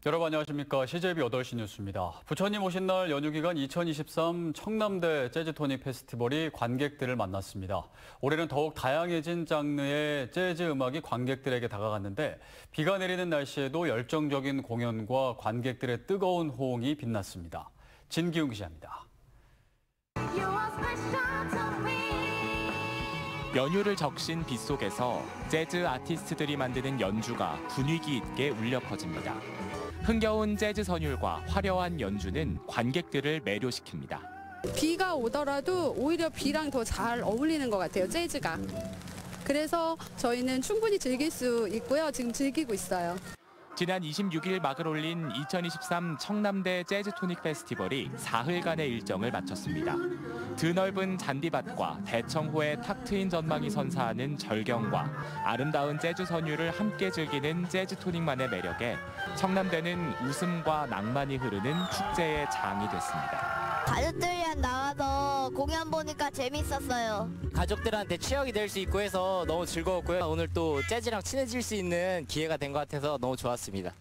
여러분 안녕하십니까. CJB 8시 뉴스입니다. 부처님 오신 날 연휴 기간 2023 청남대 재즈토닉 페스티벌이 관객들을 만났습니다. 올해는 더욱 다양해진 장르의 재즈 음악이 관객들에게 다가갔는데 비가 내리는 날씨에도 열정적인 공연과 관객들의 뜨거운 호응이 빛났습니다. 진기훈 기자입니다. 연휴를 적신 빗 속에서 재즈 아티스트들이 만드는 연주가 분위기 있게 울려 퍼집니다. 흥겨운 재즈 선율과 화려한 연주는 관객들을 매료시킵니다. 비가 오더라도 오히려 비랑 더 잘 어울리는 것 같아요, 재즈가. 그래서 저희는 충분히 즐길 수 있고요. 지금 즐기고 있어요. 지난 26일 막을 올린 2023 청남대 재즈토닉 페스티벌이 사흘간의 일정을 마쳤습니다. 드넓은 잔디밭과 대청호의 탁 트인 전망이 선사하는 절경과 아름다운 재즈 선율을 함께 즐기는 재즈토닉만의 매력에 청남대는 웃음과 낭만이 흐르는 축제의 장이 됐습니다. 가족들이랑 나와서 공연 보니까 재밌었어요. 가족들한테 추억이 될 수 있고 해서 너무 즐거웠고요. 오늘 또 재즈랑 친해질 수 있는 기회가 된 것 같아서 너무 좋았습니다.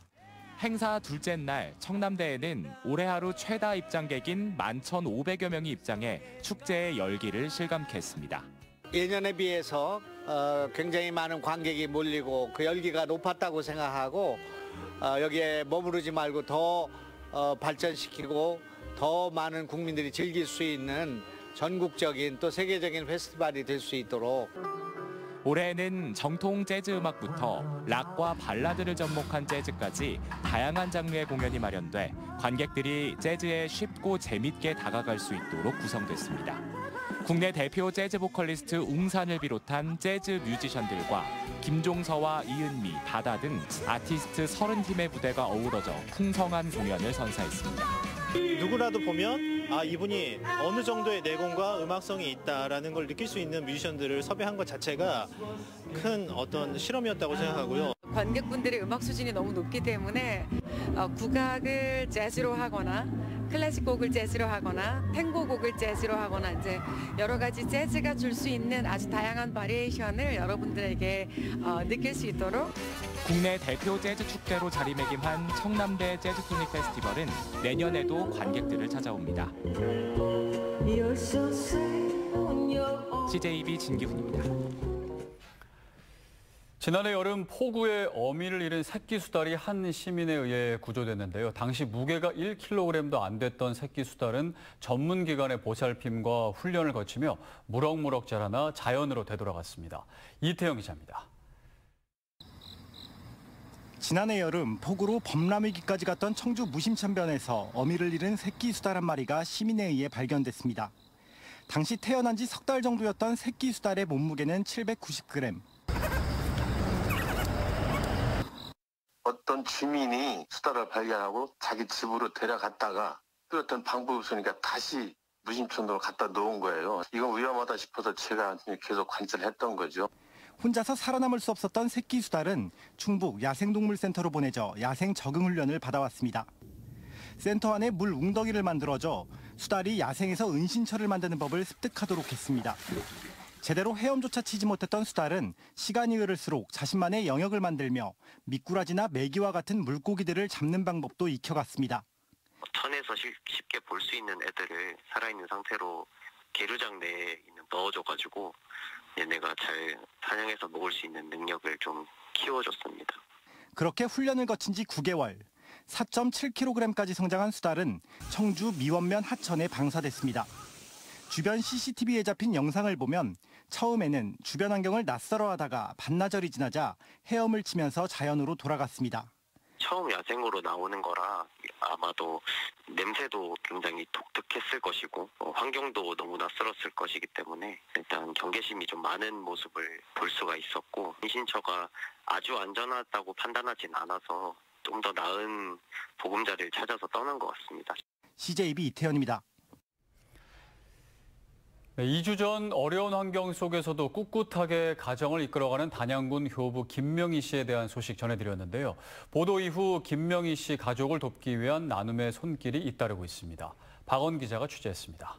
행사 둘째 날 청남대에는 올해 하루 최다 입장객인 11,500여 명이 입장해 축제의 열기를 실감케 했습니다. 예년에 비해서 굉장히 많은 관객이 몰리고 그 열기가 높았다고 생각하고 여기에 머무르지 말고 더 발전시키고 더 많은 국민들이 즐길 수 있는 전국적인 또 세계적인 페스티벌이 될 수 있도록. 올해에는 정통 재즈 음악부터 락과 발라드를 접목한 재즈까지 다양한 장르의 공연이 마련돼 관객들이 재즈에 쉽고 재밌게 다가갈 수 있도록 구성됐습니다. 국내 대표 재즈 보컬리스트 웅산을 비롯한 재즈 뮤지션들과 김종서와 이은미, 바다 등 아티스트 30팀의 무대가 어우러져 풍성한 공연을 선사했습니다. 누구라도 보면 이분이 어느 정도의 내공과 음악성이 있다라는 걸 느낄 수 있는 뮤지션들을 섭외한 것 자체가 큰 어떤 실험이었다고 생각하고요. 관객분들의 음악 수준이 너무 높기 때문에 국악을 재즈로 하거나 클래식 곡을 재즈로 하거나 탱고 곡을 재즈로 하거나 이제 여러 가지 재즈가 줄 수 있는 아주 다양한 바리에이션을 여러분들에게 느낄 수 있도록. 국내 대표 재즈 축제로 자리매김한 청남대 재즈토닉 페스티벌은 내년에도 관객들을 찾아옵니다. CJB 진기훈입니다. 지난해 여름 폭우에 어미를 잃은 새끼 수달이 한 시민에 의해 구조됐는데요. 당시 무게가 1kg도 안 됐던 새끼 수달은 전문기관의 보살핌과 훈련을 거치며 무럭무럭 자라나 자연으로 되돌아갔습니다. 이태영 기자입니다. 지난해 여름 폭우로 범람위기까지 갔던 청주 무심천변에서 어미를 잃은 새끼 수달 한 마리가 시민에 의해 발견됐습니다. 당시 태어난 지 석 달 정도였던 새끼 수달의 몸무게는 790g. 어떤 주민이 수달을 발견하고 자기 집으로 데려갔다가 또 어떤 방법이 없으니까 다시 무심천으로 갖다 놓은 거예요. 이건 위험하다 싶어서 제가 계속 관찰을 했던 거죠. 혼자서 살아남을 수 없었던 새끼 수달은 충북 야생동물센터로 보내져 야생 적응 훈련을 받아왔습니다. 센터 안에 물 웅덩이를 만들어줘 수달이 야생에서 은신처를 만드는 법을 습득하도록 했습니다. 제대로 헤엄조차 치지 못했던 수달은 시간이 흐를수록 자신만의 영역을 만들며 미꾸라지나 메기와 같은 물고기들을 잡는 방법도 익혀갔습니다. 천에서 쉽게 볼 수 있는 애들을 살아있는 상태로 계류장 내에 넣어줘가지고 얘네가 잘 사냥해서 먹을 수 있는 능력을 좀 키워줬습니다. 그렇게 훈련을 거친 지 9개월, 4.7kg까지 성장한 수달은 청주 미원면 하천에 방사됐습니다. 주변 CCTV에 잡힌 영상을 보면 처음에는 주변 환경을 낯설어 하다가 반나절이 지나자 헤엄을 치면서 자연으로 돌아갔습니다. 처음 야생으로 나오는 거라 아마도 냄새도 굉장히 독특했을 것이고 환경도 너무 낯설었을 것이기 때문에 일단 경계심이 좀 많은 모습을 볼 수가 있었고 은신처가 아주 안전하다고 판단하진 않아서 좀 더 나은 보금자리를 찾아서 떠난 것 같습니다. CJB 이태현입니다. 2주 전 어려운 환경 속에서도 꿋꿋하게 가정을 이끌어가는 단양군 효부 김명희 씨에 대한 소식 전해드렸는데요. 보도 이후 김명희 씨 가족을 돕기 위한 나눔의 손길이 잇따르고 있습니다. 박원 기자가 취재했습니다.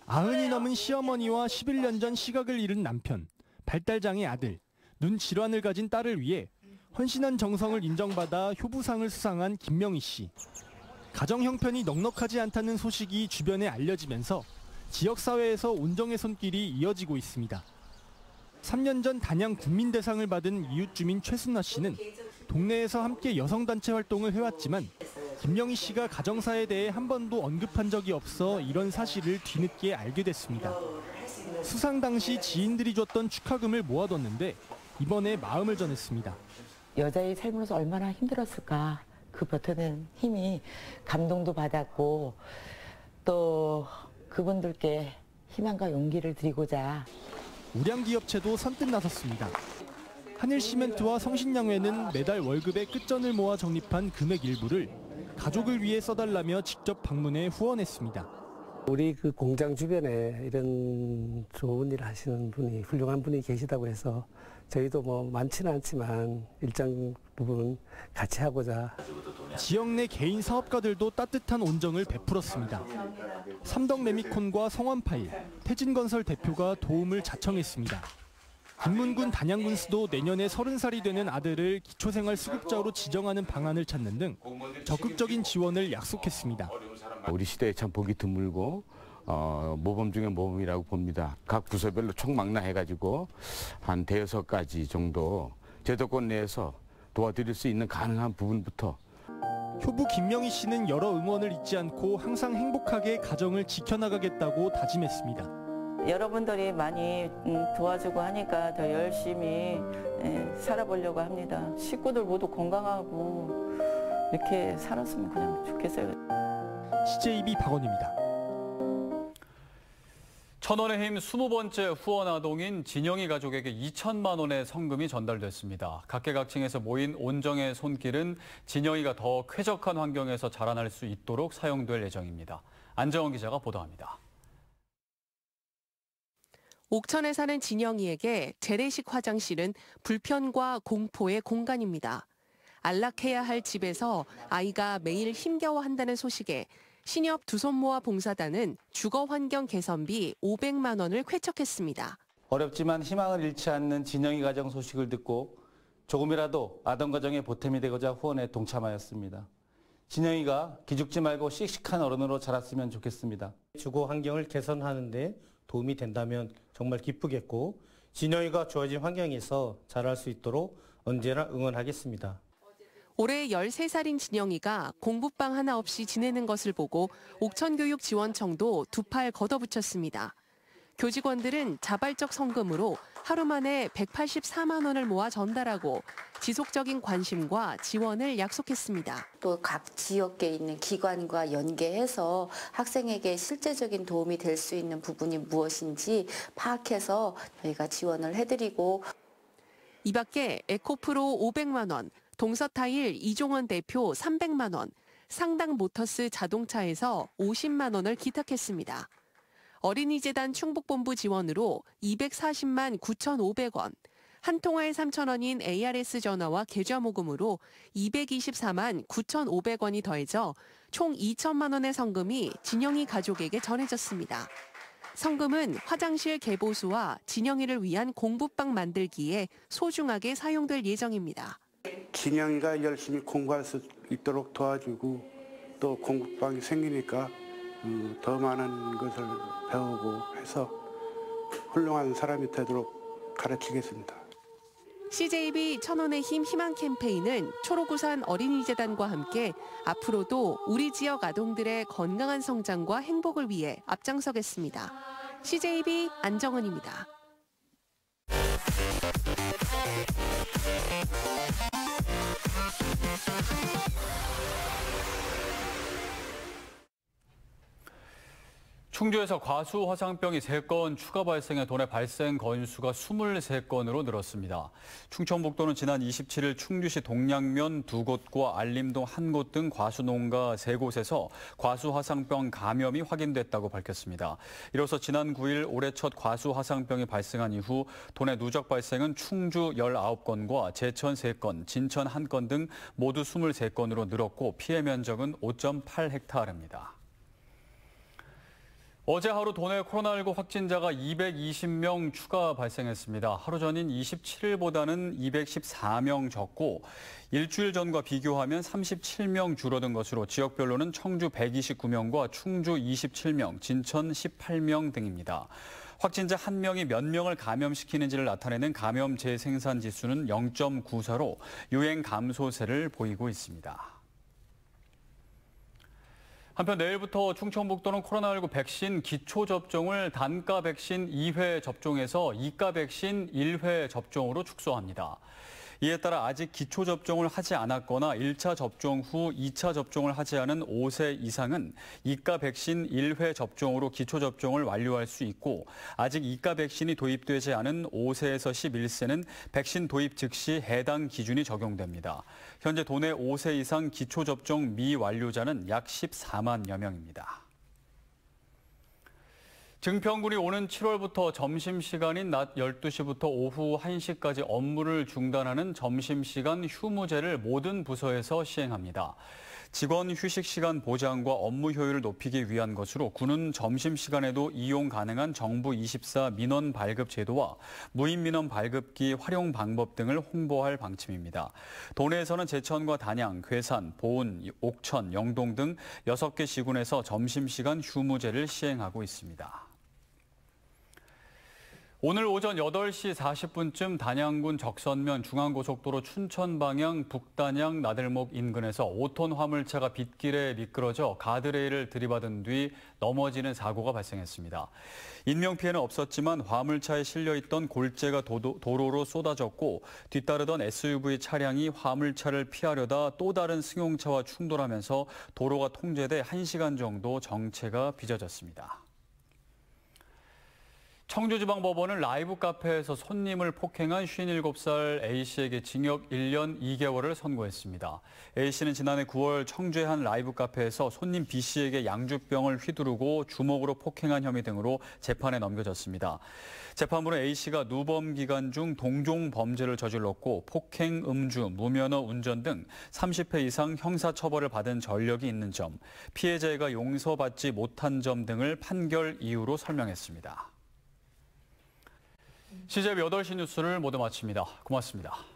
90이 넘은 시어머니와 11년 전 시각을 잃은 남편, 발달장애 아들, 눈 질환을 가진 딸을 위해 헌신한 정성을 인정받아 효부상을 수상한 김명희 씨. 가정 형편이 넉넉하지 않다는 소식이 주변에 알려지면서 지역사회에서 온정의 손길이 이어지고 있습니다. 3년 전 단양 국민대상을 받은 이웃주민 최순아 씨는 동네에서 함께 여성단체 활동을 해왔지만 김명희 씨가 가정사에 대해 한 번도 언급한 적이 없어 이런 사실을 뒤늦게 알게 됐습니다. 수상 당시 지인들이 줬던 축하금을 모아뒀는데 이번에 마음을 전했습니다. 여자의 삶으로서 얼마나 힘들었을까. 그 버텨낸 힘이 감동도 받았고 또 그분들께 희망과 용기를 드리고자. 우량기업체도 선뜻 나섰습니다. 한일시멘트와 성신양회는 매달 월급의 끝전을 모아 적립한 금액 일부를 가족을 위해 써달라며 직접 방문해 후원했습니다. 우리 그 공장 주변에 이런 좋은 일 하시는 분이, 훌륭한 분이 계시다고 해서 저희도 뭐 많지는 않지만 일정 부분 같이 하고자. 지역 내 개인 사업가들도 따뜻한 온정을 베풀었습니다. 삼덕레미콘과 성원파일, 태진건설 대표가 도움을 자청했습니다. 김문군 단양군수도 내년에 30살이 되는 아들을 기초생활수급자로 지정하는 방안을 찾는 등 적극적인 지원을 약속했습니다. 우리 시대에 참 보기 드물고 모범 중에 모범이라고 봅니다. 각 부서별로 총망라해가지고 한 5-6가지 정도 제도권 내에서 도와드릴 수 있는 가능한 부분부터. 효부 김명희 씨는 여러 응원을 잊지 않고 항상 행복하게 가정을 지켜나가겠다고 다짐했습니다. 여러분들이 많이 도와주고 하니까 더 열심히 살아보려고 합니다. 식구들 모두 건강하고 이렇게 살았으면 그냥 좋겠어요. CJB 박원입니다. 천원의 힘 20번째 후원 아동인 진영이 가족에게 2천만 원의 성금이 전달됐습니다. 각계각층에서 모인 온정의 손길은 진영이가 더 쾌적한 환경에서 자라날 수 있도록 사용될 예정입니다. 안정원 기자가 보도합니다. 옥천에 사는 진영이에게 재래식 화장실은 불편과 공포의 공간입니다. 안락해야 할 집에서 아이가 매일 힘겨워한다는 소식에 신협 두 손 모아 봉사단은 주거 환경 개선비 500만 원을 쾌척했습니다. 어렵지만 희망을 잃지 않는 진영이 가정 소식을 듣고 조금이라도 아동 가정의 보탬이 되고자 후원에 동참하였습니다. 진영이가 기죽지 말고 씩씩한 어른으로 자랐으면 좋겠습니다. 주거 환경을 개선하는 데 도움이 된다면 정말 기쁘겠고 진영이가 주어진 환경에서 자랄 수 있도록 언제나 응원하겠습니다. 올해 13살인 진영이가 공부방 하나 없이 지내는 것을 보고 옥천교육지원청도 두 팔 걷어붙였습니다. 교직원들은 자발적 성금으로 하루 만에 184만 원을 모아 전달하고 지속적인 관심과 지원을 약속했습니다. 또 각 지역에 있는 기관과 연계해서 학생에게 실제적인 도움이 될 수 있는 부분이 무엇인지 파악해서 저희가 지원을 해드리고. 이 밖에 에코프로 500만 원, 동서타일 이종원 대표 300만 원, 상당 모터스 자동차에서 50만 원을 기탁했습니다. 어린이재단 충북본부 지원으로 240만 9,500원, 한 통화에 3,000원인 ARS 전화와 계좌모금으로 224만 9,500원이 더해져 총 2천만 원의 성금이 진영이 가족에게 전해졌습니다. 성금은 화장실 개보수와 진영이를 위한 공부방 만들기에 소중하게 사용될 예정입니다. 진영이가 열심히 공부할 수 있도록 도와주고 또 공부방이 생기니까 더 많은 것을 배우고 해서 훌륭한 사람이 되도록 가르치겠습니다. CJB 천원의 힘 희망 캠페인은 초록우산 어린이재단과 함께 앞으로도 우리 지역 아동들의 건강한 성장과 행복을 위해 앞장서겠습니다. CJB 안정은입니다. 충주에서 과수 화상병이 3건 추가 발생해 도내 발생 건수가 23건으로 늘었습니다. 충청북도는 지난 27일 충주시 동량면 2곳과 알림동 1곳 등 과수농가 3곳에서 과수 화상병 감염이 확인됐다고 밝혔습니다. 이로써 지난 9일 올해 첫 과수 화상병이 발생한 이후 도내 누적 발생은 충주 19건과 제천 3건, 진천 1건 등 모두 23건으로 늘었고 피해 면적은 5.8헥타르입니다. 어제 하루 도내 코로나19 확진자가 220명 추가 발생했습니다. 하루 전인 27일보다는 214명 적고 일주일 전과 비교하면 37명 줄어든 것으로 지역별로는 청주 129명과 충주 27명, 진천 18명 등입니다. 확진자 1명이 몇 명을 감염시키는지를 나타내는 감염 재생산 지수는 0.94로 유행 감소세를 보이고 있습니다. 한편 내일부터 충청북도는 코로나19 백신 기초 접종을 단가 백신 2회 접종에서 2가 백신 1회 접종으로 축소합니다. 이에 따라 아직 기초 접종을 하지 않았거나 1차 접종 후 2차 접종을 하지 않은 5세 이상은 2가 백신 1회 접종으로 기초 접종을 완료할 수 있고 아직 2가 백신이 도입되지 않은 5세에서 11세는 백신 도입 즉시 해당 기준이 적용됩니다. 현재 도내 5세 이상 기초 접종 미완료자는 약 14만여 명입니다. 증평군이 오는 7월부터 점심시간인 낮 12시부터 오후 1시까지 업무를 중단하는 점심시간 휴무제를 모든 부서에서 시행합니다. 직원 휴식시간 보장과 업무 효율을 높이기 위한 것으로 군은 점심시간에도 이용 가능한 정부 24 민원 발급 제도와 무인 민원 발급기 활용 방법 등을 홍보할 방침입니다. 도내에서는 제천과 단양, 괴산, 보은, 옥천, 영동 등 6개 시군에서 점심시간 휴무제를 시행하고 있습니다. 오늘 오전 8시 40분쯤 단양군 적선면 중앙고속도로 춘천 방향 북단양 나들목 인근에서 5톤 화물차가 빗길에 미끄러져 가드레일을 들이받은 뒤 넘어지는 사고가 발생했습니다. 인명피해는 없었지만 화물차에 실려있던 골재가 도로로 쏟아졌고 뒤따르던 SUV 차량이 화물차를 피하려다 또 다른 승용차와 충돌하면서 도로가 통제돼 1시간 정도 정체가 빚어졌습니다. 청주지방법원은 라이브 카페에서 손님을 폭행한 57살 A씨에게 징역 1년 2개월을 선고했습니다. A씨는 지난해 9월 청주의 한 라이브 카페에서 손님 B씨에게 양주병을 휘두르고 주먹으로 폭행한 혐의 등으로 재판에 넘겨졌습니다. 재판부는 A씨가 누범 기간 중 동종 범죄를 저질렀고 폭행, 음주, 무면허 운전 등 30회 이상 형사처벌을 받은 전력이 있는 점, 피해자가 용서받지 못한 점 등을 판결 이유로 설명했습니다. CJB 8시 뉴스를 모두 마칩니다. 고맙습니다.